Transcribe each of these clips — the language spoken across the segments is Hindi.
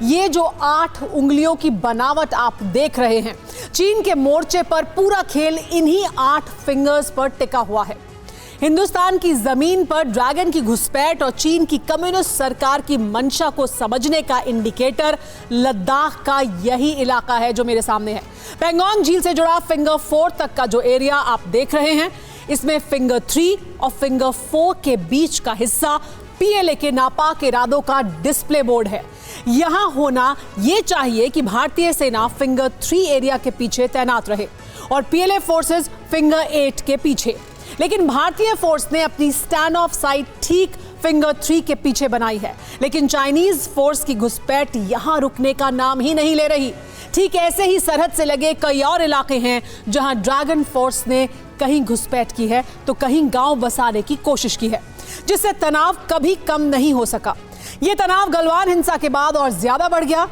ये जो 8 उंगलियों की बनावट आप देख रहे हैं, चीन के मोर्चे पर पूरा खेल इन्हीं 8 फिंगर्स पर टिका हुआ है। हिंदुस्तान की जमीन पर ड्रैगन की घुसपैठ और चीन की कम्युनिस्ट सरकार की मंशा को समझने का इंडिकेटर लद्दाख का यही इलाका है जो मेरे सामने है। पैंगोंग झील से जुड़ा फिंगर 4 तक का जो एरिया आप देख रहे हैं, इसमें फिंगर 3 और फिंगर 4 के बीच का हिस्सा पीएलए के नापाक इरादों का डिस्प्ले बोर्ड है। यहां होना यह चाहिए कि भारतीय सेना फिंगर 3 एरिया के पीछे तैनात रहे और पीएलए फोर्सेस फिंगर 8 के पीछे, लेकिन भारतीय फोर्स ने अपनी स्टैंड ऑफ साइट ठीक फिंगर 3 के पीछे बनाई है। लेकिन चाइनीज फोर्स की घुसपैठ यहां रुकने का नाम ही नहीं ले रही। ठीक ऐसे ही सरहद से लगे कई और इलाके हैं जहां ड्रैगन फोर्स ने कहीं घुसपैठ की है तो कहीं गांव बसाने की कोशिश की है, जिससे तनाव कभी कम नहीं हो सका। यह तनाव गलवान हिंसा के बाद और ज्यादा बढ़ गया।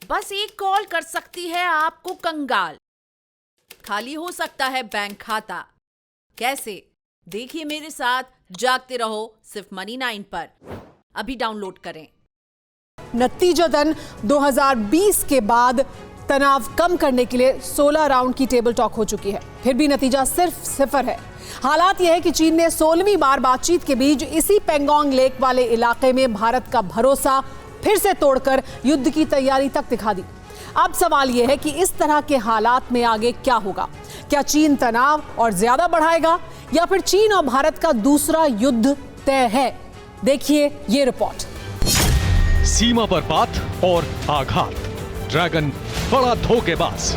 बस एक कॉल कर सकती है आपको कंगाल, खाली हो सकता है बैंक खाता। कैसे? देखिए मेरे साथ, जागते रहो सिर्फ मनी 9 पर। अभी डाउनलोड करें। नतीजतन 2020 के बाद तनाव कम करने के लिए 16 राउंड की टेबल टॉक हो चुकी है, फिर भी नतीजा सिर्फ 0 है। हालात यह है कि चीन ने 16वीं बार बातचीत के बीच इसी पैंगोंग लेक वाले इलाके में भारत का भरोसा फिर से तोड़कर युद्ध की तैयारी तक दिखा दी। अब सवाल यह है कि इस तरह के हालात में आगे क्या होगा? क्या चीन तनाव और ज्यादा बढ़ाएगा या फिर चीन और भारत का दूसरा युद्ध तय है? देखिए ये रिपोर्ट। सीमा पर बात और आघात, ड्रैगन बड़ा धोखेबाज।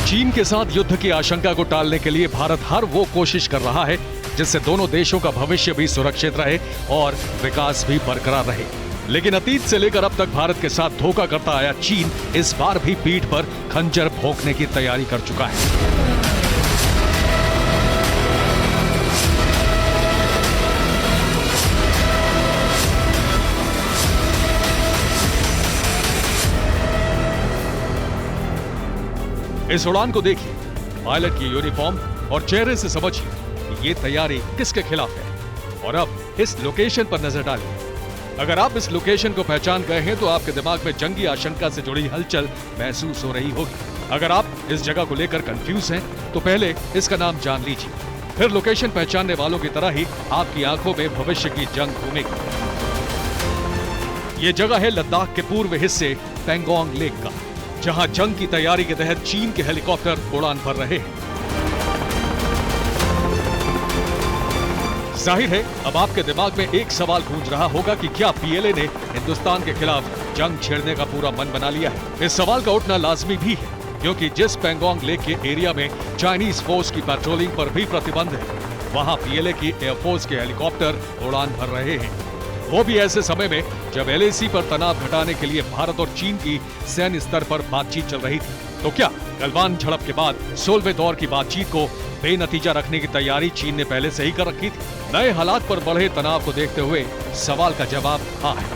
चीन के साथ युद्ध की आशंका को टालने के लिए भारत हर वो कोशिश कर रहा है जिससे दोनों देशों का भविष्य भी सुरक्षित रहे और विकास भी बरकरार रहे। लेकिन अतीत से लेकर अब तक भारत के साथ धोखा करता आया चीन इस बार भी पीठ पर खंजर भोंकने की तैयारी कर चुका है। इस उड़ान को देखिए, पायलट की यूनिफॉर्म और चेहरे से समझिए ये तैयारी किसके खिलाफ है। और अब इस लोकेशन पर नजर डालिए। अगर आप इस लोकेशन को पहचान गए हैं तो आपके दिमाग में जंगी आशंका से जुड़ी हलचल महसूस हो रही होगी। अगर आप इस जगह को लेकर कंफ्यूज हैं तो पहले इसका नाम जान लीजिए, फिर लोकेशन पहचानने वालों की तरह ही आपकी आंखों में भविष्य की जंग घूमेगी। ये जगह है लद्दाख के पूर्व हिस्से पैंगोंग लेक का, जहां जंग की तैयारी के तहत चीन के हेलीकॉप्टर उड़ान भर रहे हैं। जाहिर है अब आपके दिमाग में एक सवाल गूंज रहा होगा कि क्या पीएलए ने हिंदुस्तान के खिलाफ जंग छेड़ने का पूरा मन बना लिया है। इस सवाल का उठना लाजमी भी है, क्योंकि जिस पैंगोंग लेक के एरिया में चाइनीज फोर्स की पेट्रोलिंग पर भी प्रतिबंध है, वहां पीएलए की एयरफोर्स के हेलीकॉप्टर उड़ान भर रहे हैं। वो भी ऐसे समय में जब एलएसी पर तनाव घटाने के लिए भारत और चीन की सैन्य स्तर पर बातचीत चल रही थी। तो क्या गलवान झड़प के बाद 16वें दौर की बातचीत को बेनतीजा रखने की तैयारी चीन ने पहले से ही कर रखी थी? नए हालात पर बढ़े तनाव को देखते हुए सवाल का जवाब हाँ है।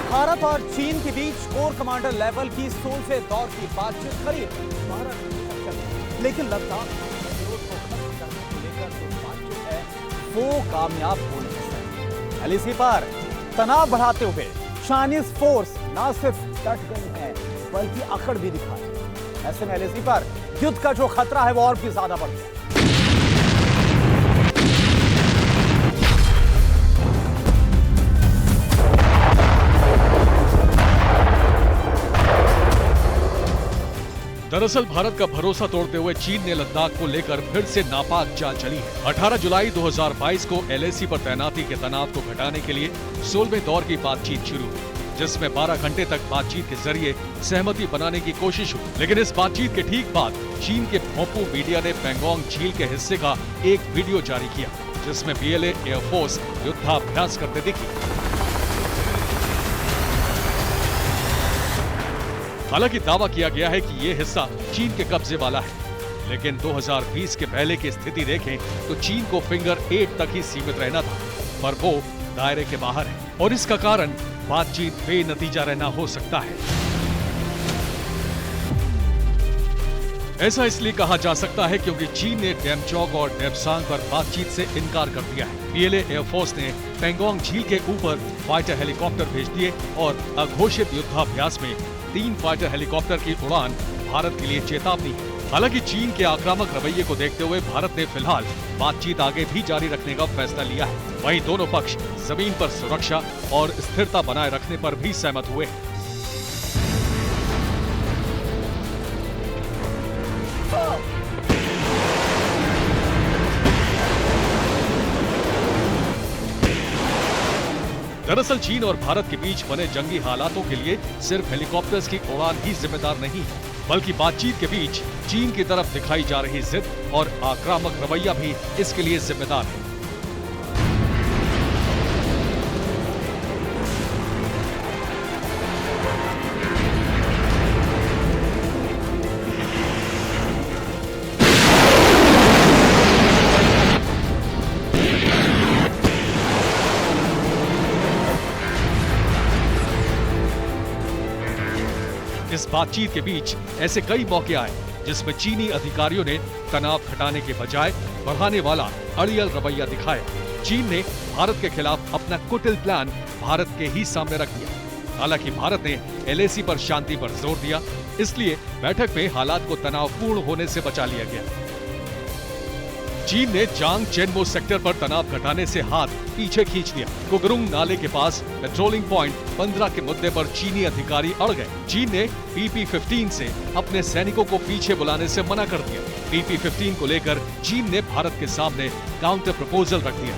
भारत और चीन के बीच कोर कमांडर लेवल की 16वें दौर की बातचीत करीब 12 घंटे तक चली, लेकिन लगता वो कामयाब हो नहीं सके। एलएसी पर तनाव बढ़ाते हुए चाइनीज फोर्स न सिर्फ डट गई है बल्कि अकड़ भी दिखाई। ऐसे में एलएसी पर युद्ध का जो खतरा है वो और भी ज्यादा बढ़ गया। दरअसल भारत का भरोसा तोड़ते हुए चीन ने लद्दाख को लेकर फिर से नापाक चाल चली है। 18 जुलाई 2022 को एलएसी पर तैनाती के तनाव को घटाने के लिए 16वें दौर की बातचीत शुरू हुई, जिसमें 12 घंटे तक बातचीत के जरिए सहमति बनाने की कोशिश हुई। लेकिन इस बातचीत के ठीक बाद चीन के भोंपू मीडिया ने पैंगोंग झील के हिस्से का एक वीडियो जारी किया, जिसमें पीएलए एयरफोर्स युद्धाभ्यास करते दिखी। हालांकि दावा किया गया है कि ये हिस्सा चीन के कब्जे वाला है, लेकिन 2020 के पहले की स्थिति देखें तो चीन को फिंगर 8 तक ही सीमित रहना था, पर वो दायरे के बाहर है और इसका कारण बातचीत बेनतीजा रहना हो सकता है। ऐसा इसलिए कहा जा सकता है क्योंकि चीन ने डेमचौक और डेपसांग पर बातचीत से इनकार कर दिया है। पीएलए एयरफोर्स ने पेंगोंग झील के ऊपर फाइटर हेलीकॉप्टर भेज दिए और अघोषित युद्धाभ्यास में 3 फाइटर हेलीकॉप्टर की उड़ान भारत के लिए चेतावनी है। हालांकि चीन के आक्रामक रवैये को देखते हुए भारत ने फिलहाल बातचीत आगे भी जारी रखने का फैसला लिया है। वहीं दोनों पक्ष जमीन पर सुरक्षा और स्थिरता बनाए रखने पर भी सहमत हुए हैं। दरअसल चीन और भारत के बीच बने जंगी हालातों के लिए सिर्फ हेलीकॉप्टर्स की उड़ान ही जिम्मेदार नहीं है, बल्कि बातचीत के बीच चीन की तरफ दिखाई जा रही जिद और आक्रामक रवैया भी इसके लिए जिम्मेदार है। इस बातचीत के बीच ऐसे कई मौके आए जिसमें चीनी अधिकारियों ने तनाव घटाने के बजाय बढ़ाने वाला अड़ियल रवैया दिखाया। चीन ने भारत के खिलाफ अपना कुटिल प्लान भारत के ही सामने रख दिया। हालांकि भारत ने एलएसी पर शांति पर जोर दिया, इसलिए बैठक में हालात को तनावपूर्ण होने से बचा लिया गया। चीन ने जांग चेनमो सेक्टर पर तनाव घटाने से हाथ पीछे खींच लिया। कुगरुंग नाले के पास पेट्रोलिंग पॉइंट 15 के मुद्दे पर चीनी अधिकारी अड़ गए। चीन ने PP-15 से अपने सैनिकों को पीछे बुलाने से मना कर दिया। PP-15 को लेकर चीन ने भारत के सामने काउंटर प्रपोजल रख दिया।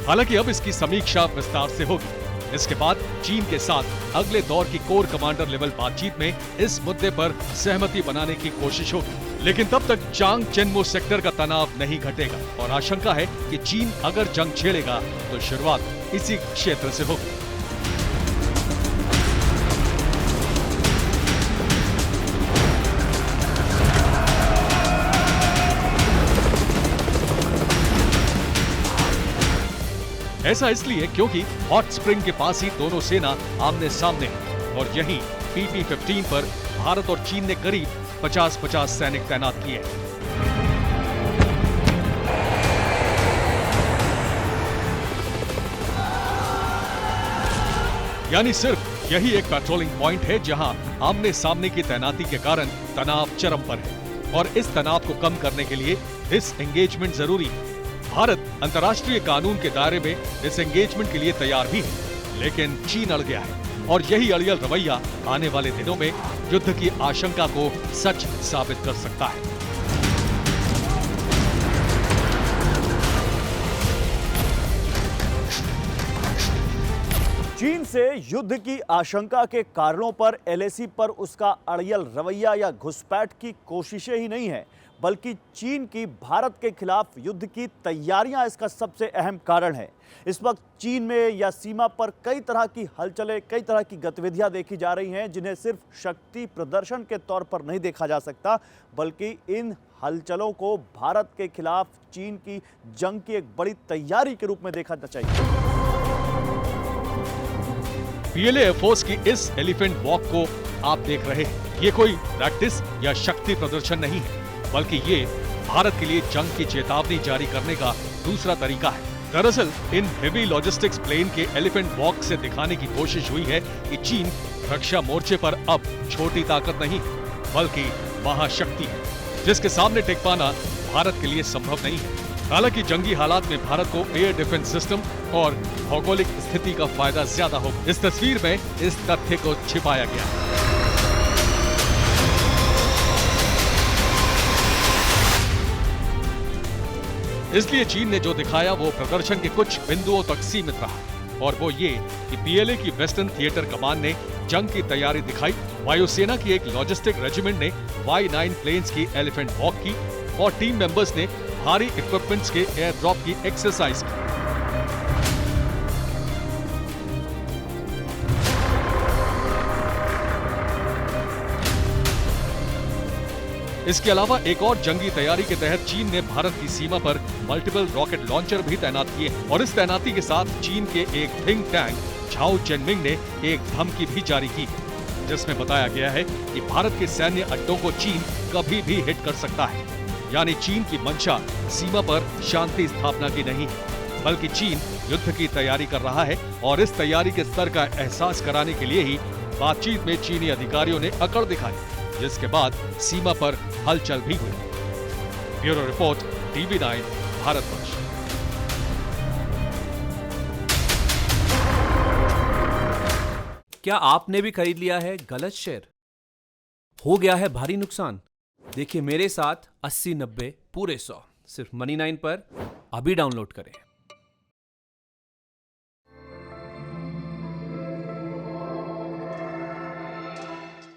हालांकि अब इसकी समीक्षा विस्तार से होगी। इसके बाद चीन के साथ अगले दौर की कोर कमांडर लेवल बातचीत में इस मुद्दे पर सहमति बनाने की कोशिश होगी। लेकिन तब तक जांग चेनमो सेक्टर का तनाव नहीं घटेगा और आशंका है कि चीन अगर जंग छेड़ेगा तो शुरुआत इसी क्षेत्र से होगी। ऐसा इसलिए क्योंकि हॉट स्प्रिंग के पास ही दोनों सेना आमने सामने है और यहीं PP-15 पर भारत और चीन ने करीब 50-50 सैनिक तैनात किए हैं। यानी सिर्फ यही एक पेट्रोलिंग पॉइंट है जहां आमने सामने की तैनाती के कारण तनाव चरम पर है और इस तनाव को कम करने के लिए डिसएंगेजमेंट जरूरी है। भारत अंतर्राष्ट्रीय कानून के दायरे में डिसएंगेजमेंट के लिए तैयार भी है, लेकिन चीन अड़ गया है और यही अड़ियल रवैया आने वाले दिनों में युद्ध की आशंका को सच साबित कर सकता है। चीन से युद्ध की आशंका के कारणों पर एलएसी पर उसका अड़ियल रवैया या घुसपैठ की कोशिशें ही नहीं है, बल्कि चीन की भारत के खिलाफ युद्ध की तैयारियां इसका सबसे अहम कारण है। इस वक्त चीन में या सीमा पर कई तरह की हलचलें, कई तरह की गतिविधियां देखी जा रही हैं, जिन्हें सिर्फ शक्ति प्रदर्शन के तौर पर नहीं देखा जा सकता, बल्कि इन हलचलों को भारत के खिलाफ चीन की जंग की एक बड़ी तैयारी के रूप में देखा जाना चाहिए। पीएलए एयरफोर्स की इस एलिफेंट वॉक को आप देख रहे हैं। ये कोई प्रैक्टिस या शक्ति प्रदर्शन नहीं है, बल्कि ये भारत के लिए जंग की चेतावनी जारी करने का दूसरा तरीका है। दरअसल इन हेवी लॉजिस्टिक्स प्लेन के एलिफेंट वॉक से दिखाने की कोशिश हुई है कि चीन रक्षा मोर्चे पर अब छोटी ताकत नहीं बल्कि महाशक्ति है, जिसके सामने टिक पाना भारत के लिए संभव नहीं है। हालांकि जंगी हालात में भारत को एयर डिफेंस सिस्टम और भौगोलिक स्थिति का फायदा ज्यादा होगा। इस तस्वीर में इस तथ्य को छिपाया गया है। इसलिए चीन ने जो दिखाया वो प्रदर्शन के कुछ बिंदुओं तक सीमित रहा और वो ये कि पीएलए की वेस्टर्न थिएटर कमान ने जंग की तैयारी दिखाई, वायुसेना की एक लॉजिस्टिक रेजिमेंट ने Y9 प्लेन्स की एलिफेंट वॉक की और टीम मेंबर्स ने भारी इक्विपमेंट्स के एयर ड्रॉप की एक्सरसाइज की। इसके अलावा एक और जंगी तैयारी के तहत चीन ने भारत की सीमा पर मल्टीपल रॉकेट लॉन्चर भी तैनात किए हैं और इस तैनाती के साथ चीन के एक थिंक टैंक झाओ चेनमिंग ने एक धमकी भी जारी की है, जिसमें बताया गया है कि भारत के सैन्य अड्डों को चीन कभी भी हिट कर सकता है। यानी चीन की मंशा सीमा पर शांति स्थापना की नहीं है, बल्कि चीन युद्ध की तैयारी कर रहा है और इस तैयारी के स्तर का एहसास कराने के लिए ही बातचीत में चीनी अधिकारियों ने अकड़ दिखाई, जिसके बाद सीमा पर हलचल भी हुई। Bureau report, TV9 Bharatvarsh. क्या आपने भी खरीद लिया है गलत शेयर? हो गया है भारी नुकसान? देखिए मेरे साथ 80-90 पूरे 100 सिर्फ Money9 पर अभी डाउनलोड करें।